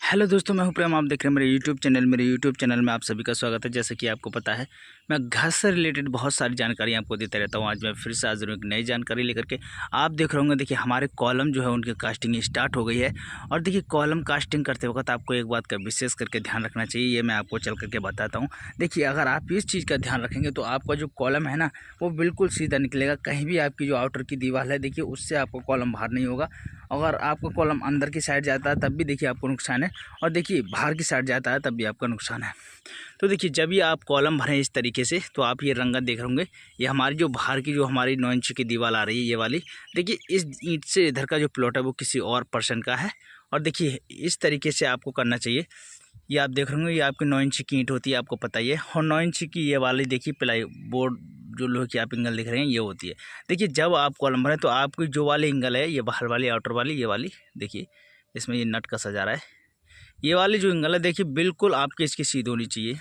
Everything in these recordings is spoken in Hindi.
हेलो दोस्तों, मैं हूं प्रेम। आप देख रहे हैं मेरे यूट्यूब चैनल में आप सभी का स्वागत है। जैसे कि आपको पता है, मैं घर से रिलेटेड बहुत सारी जानकारी आपको देता रहता हूं। आज मैं फिर से हाजिर हूं एक नई जानकारी लेकर के। आप देख रहे होंगे, देखिए हमारे कॉलम जो है उनकी कास्टिंग स्टार्ट हो गई है। और देखिए कॉलम कास्टिंग करते वक्त आपको एक बात का विशेष करके ध्यान रखना चाहिए, ये मैं आपको चल करके बताता हूँ। देखिए अगर आप इस चीज़ का ध्यान रखेंगे तो आपका जो कॉलम है ना, वो बिल्कुल सीधा निकलेगा। कहीं भी आपकी जो आउटर की दीवार है, देखिए उससे आपको कॉलम बाहर नहीं होगा। अगर आपका कॉलम अंदर की साइड जाता है तब भी देखिए आपको नुकसान है, और देखिए बाहर की साइड जाता है तब भी आपका नुकसान है। तो देखिए जब भी आप कॉलम भरें इस तरीके से, तो आप ये रंगत देख रहे होंगे। ये हमारी जो बाहर की जो हमारी 9 इंच की दीवार आ रही है, ये वाली, देखिए इस ईंट से इधर का जो प्लॉट है वो किसी और पर्सन का है। और देखिए इस तरीके से आपको करना चाहिए। ये आप देख रहे होंगे, ये आपकी 9 इंच की ईंट होती है, आपको पता ही है। और 9 इंच की ये वाली देखिए प्लाई बोर्ड, जो लोहे की आप एंगल दिख रहे हैं, ये होती है। देखिए जब आप कॉलम भरें तो आपकी जो वाली एंगल है, ये बाहर वाली आउटर वाली, ये वाली देखिए इसमें ये नट कसा जा रहा है। ये वाली जो एंगल है देखिए बिल्कुल आपकी इसकी सीधी होनी चाहिए।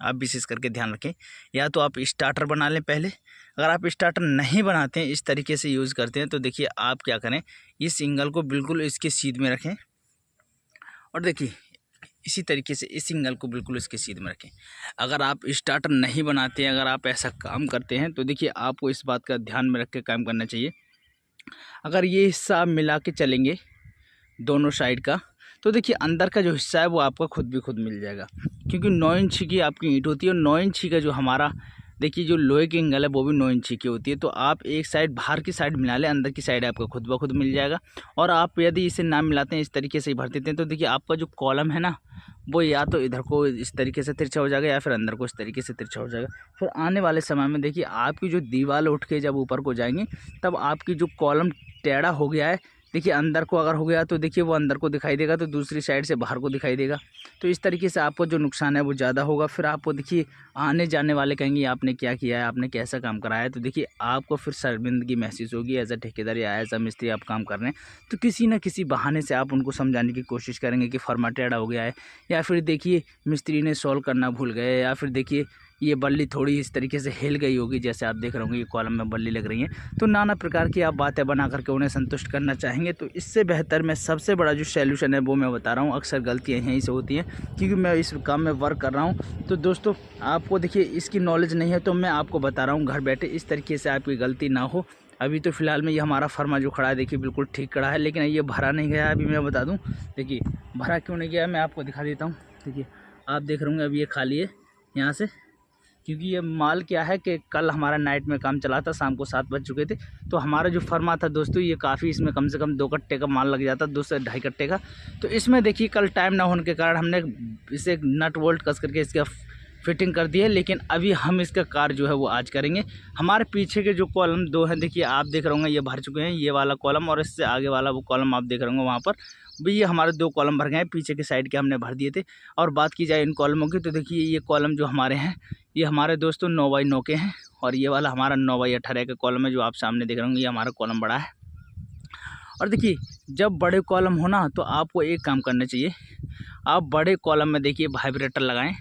आप विशेष करके ध्यान रखें। या तो आप स्टार्टर बना लें पहले। अगर आप स्टार्टर नहीं बनाते हैं, इस तरीके से यूज़ करते हैं, तो देखिए आप क्या करें, इस एंगल को बिल्कुल इसके सीध में रखें। और देखिए इसी तरीके से इस सिंगल को बिल्कुल इसके सीध में रखें। अगर आप स्टार्टर नहीं बनाते हैं, अगर आप ऐसा काम करते हैं, तो देखिए आपको इस बात का ध्यान में रख के काम करना चाहिए। अगर ये हिस्सा आप मिला के चलेंगे दोनों साइड का, तो देखिए अंदर का जो हिस्सा है वो आपका खुद भी खुद मिल जाएगा। क्योंकि 9 इंच की आपकी ईंट होती है, और 9 इंच का जो हमारा देखिए जो लोहे की एंगल है वो भी 9 इंच की होती है। तो आप एक साइड बाहर की साइड मिला लें, अंदर की साइड आपका खुद ब खुद मिल जाएगा। और आप यदि इसे ना मिलाते हैं, इस तरीके से ही भर देते हैं, तो देखिए आपका जो कॉलम है ना, वो या तो इधर को इस तरीके से तिरछा हो जाएगा, या फिर अंदर को इस तरीके से तिरछा हो जाएगा। फिर आने वाले समय में देखिए आपकी जो दीवार उठ के जब ऊपर को जाएंगी, तब आपकी जो कॉलम टेढ़ा हो गया है, देखिए अंदर को अगर हो गया तो देखिए वो अंदर को दिखाई देगा, तो दूसरी साइड से बाहर को दिखाई देगा। तो इस तरीके से आपको जो नुकसान है वो ज़्यादा होगा। फिर आपको देखिए आने जाने वाले कहेंगे आपने क्या किया है, आपने कैसा काम कराया है। तो देखिए आपको फिर शर्मिंदगी महसूस होगी। एज अ ठेकेदार या एज अ मिस्त्री आप काम कर रहे हैं, तो किसी न किसी बहाने से आप उनको समझाने की कोशिश करेंगे कि फर्मा टेढ़ा हो गया है, या फिर देखिए मिस्त्री ने सॉल्व करना भूल गए, या फिर देखिए ये बल्ली थोड़ी इस तरीके से हिल गई होगी, जैसे आप देख रहे होंगे ये कॉलम में बल्ली लग रही है। तो नाना प्रकार की आप बातें बना करके उन्हें संतुष्ट करना चाहेंगे। तो इससे बेहतर मैं सबसे बड़ा जो सॉल्यूशन है वो मैं बता रहा हूँ। अक्सर गलतियाँ यहीं से होती हैं, क्योंकि मैं इस काम में वर्क कर रहा हूँ। तो दोस्तों आपको देखिए इसकी नॉलेज नहीं है, तो मैं आपको बता रहा हूँ, घर बैठे इस तरीके से आपकी गलती ना हो। अभी तो फ़िलहाल में ये हमारा फर्मा जो खड़ा है देखिए बिल्कुल ठीक खड़ा है, लेकिन ये भरा नहीं गया है। अभी मैं बता दूँ, देखिए भरा क्यों नहीं गया है, मैं आपको दिखा देता हूँ। देखिए आप देख रहे होंगे अभी ये खाली है यहाँ से, क्योंकि ये माल क्या है कि कल हमारा नाइट में काम चला था, शाम को 7 बज चुके थे। तो हमारा जो फर्मा था दोस्तों, ये काफ़ी, इसमें कम से कम 2 कट्टे का माल लग जाता, 2 से ढाई कट्टे का। तो इसमें देखिए कल टाइम ना होने के कारण हमने इसे नट बोल्ट कस करके इसका फिटिंग कर दी है। लेकिन अभी हम इसका कार्य जो है वो आज करेंगे। हमारे पीछे के जो कॉलम 2 हैं, देखिए आप देख रहे होंगे ये भर चुके हैं, ये वाला कॉलम, और इससे आगे वाला वो कॉलम आप देख रहे होंगे वहाँ पर भी, ये हमारे 2 कॉलम भर गए हैं। पीछे के साइड के हमने भर दिए थे। और बात की जाए इन कॉलमों की, तो देखिए ये कॉलम जो हमारे हैं, ये हमारे दोस्तों 9x9 के हैं। और ये वाला हमारा 9x18 का कॉलम है, जो आप सामने देख रहे होंगे, ये हमारा कॉलम बड़ा है। और देखिए जब बड़े कॉलम हो ना, तो आपको एक काम करना चाहिए। आप बड़े कॉलम में देखिए वाइब्रेटर लगाएं,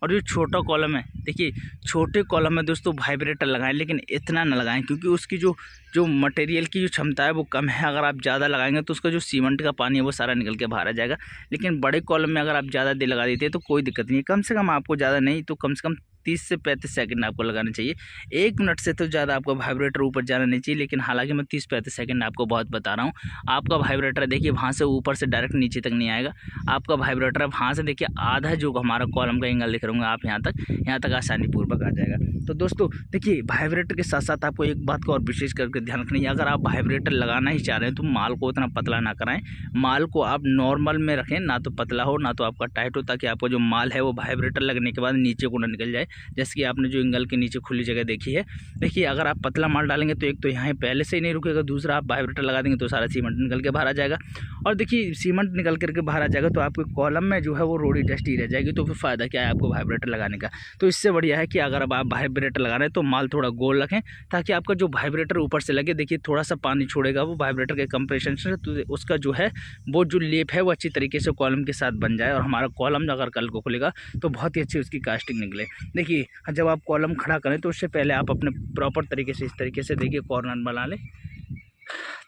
और जो छोटा कॉलम है, देखिए छोटे कॉलम में दोस्तों वाइब्रेटर लगाएं, लेकिन इतना ना लगाएं, क्योंकि उसकी जो जो मटेरियल की जो क्षमता है वो कम है। अगर आप ज़्यादा लगाएंगे तो उसका जो सीमेंट का पानी है वो सारा निकल के बाहर आ जाएगा। लेकिन बड़े कॉलम में अगर आप ज़्यादा देर लगा देते हैं तो कोई दिक्कत नहीं है। कम से कम आपको ज़्यादा नहीं तो कम से कम 30 से 35 सेकंड आपको लगाना चाहिए। 1 मिनट से तो ज़्यादा आपका वाइब्रेटर ऊपर जाना नहीं चाहिए। लेकिन हालांकि मैं 30-35 सेकंड आपको बहुत बता रहा हूँ। आपका वाइब्रेटर देखिए वहाँ से ऊपर से डायरेक्ट नीचे तक नहीं आएगा। आपका वाइब्रेटर वहाँ से देखिए आधा जो हमारा कॉलम का एंगल दिख रहे होंगे आप, यहाँ तक आसानी पूर्वक आ जाएगा। तो दोस्तों देखिए वाइब्रेटर के साथ साथ आपको एक बात का और विशेष करके ध्यान रखना है। अगर आप वाइब्रेटर लगाना ही चाह रहे हैं तो माल को उतना पतला ना कराएं। माल को आप नॉर्मल में रखें, ना तो पतला हो ना तो आपका टाइट हो, ताकि आपका जो माल है वो वाइब्रेटर लगने के बाद नीचे को ना निकल जाए। जैसे कि आपने जो एंगल के नीचे खुली जगह देखी है, देखिए अगर आप पतला माल डालेंगे तो एक तो यहाँ पहले से ही नहीं रुकेगा, दूसरा आप वाइब्रेटर लगा देंगे तो सारा सीमेंट निकल के बाहर आ जाएगा। और देखिए सीमेंट निकल करके बाहर आ जाएगा तो आपके कॉलम में जो है वो रोडी डस्टी रह जाएगी। तो फिर फ़ायदा क्या है आपको वाइब्रेटर लगाने का। तो इससे बढ़िया है कि अगर अब आप वाइब्रेटर लगा रहे हैं तो माल थोड़ा गोल रखें, ताकि आपका जो वाइब्रेटर ऊपर से लगे, देखिए थोड़ा सा पानी छोड़ेगा वो वाइब्रेटर के कंप्रेशन से, तो उसका जो है वो जो लेप है वो अच्छी तरीके से कॉलम के साथ बन जाए। और हमारा कॉलम अगर कल को खुलेगा तो बहुत ही अच्छी उसकी कास्टिंग निकले। देखिए जब आप कॉलम खड़ा करें तो उससे पहले आप अपने प्रॉपर तरीके से इस तरीके से देखिए कॉर्नर बना लें,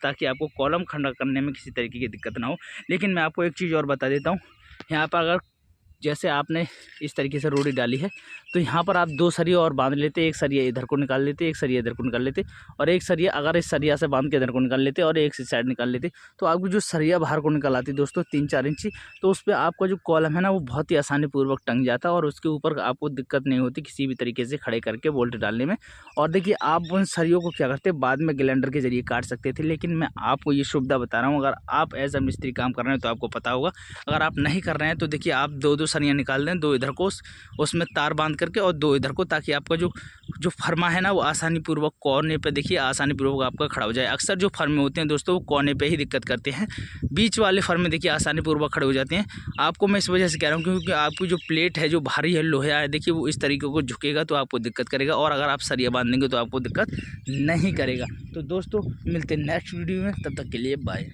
ताकि आपको कॉलम खड़ा करने में किसी तरीके की दिक्कत ना हो। लेकिन मैं आपको एक चीज़ और बता देता हूँ यहाँ पर अगर जैसे आपने इस तरीके से रोड़ी डाली है तो यहाँ पर आप 2 सरिया और बांध लेते, एक सरिया इधर को निकाल लेते, एक सरिया इधर को निकाल लेते, और एक सरिया अगर इस सरिया से बांध के इधर को निकाल लेते और एक से साइड निकाल लेते, तो आपकी जो सरिया बाहर को निकल आती दोस्तों 3-4 इंची, तो उस पर आपका जो कॉलम है ना वो बहुत ही आसानी पूर्वक टंग जाता है और उसके ऊपर आपको दिक्कत नहीं होती किसी भी तरीके से खड़े करके बोल्ट डालने में। और देखिए आप उन सरियों को क्या करते बाद में ग्राइंडर के जरिए काट सकते थे, लेकिन मैं आपको ये सुविधा बता रहा हूँ। अगर आप एज अ मिस्त्री काम कर रहे हैं तो आपको पता होगा, अगर आप नहीं कर रहे हैं तो देखिए आप 2-2 सरियाँ निकाल दें, 2 इधर को उसमें तार बांध करके और 2 इधर को, ताकि आपका जो जो फर्मा है ना वो आसानी पूर्वक कोने पे देखिए आसानी पूर्वक आपका खड़ा हो जाए। अक्सर जो फर्मे होते हैं दोस्तों वो कोने पे ही दिक्कत करते हैं, बीच वाले फर्मे देखिए आसानी पूर्वक खड़े हो जाते हैं। आपको मैं इस वजह से कह रहा हूँ क्योंकि आपकी जो प्लेट है जो भारी है लोहा है देखिए वो इस तरीके को झुकेगा तो आपको दिक्कत करेगा, और अगर आप सरिया बांध देंगे तो आपको दिक्कत नहीं करेगा। तो दोस्तों मिलते हैं नेक्स्ट वीडियो में, तब तक के लिए बाय।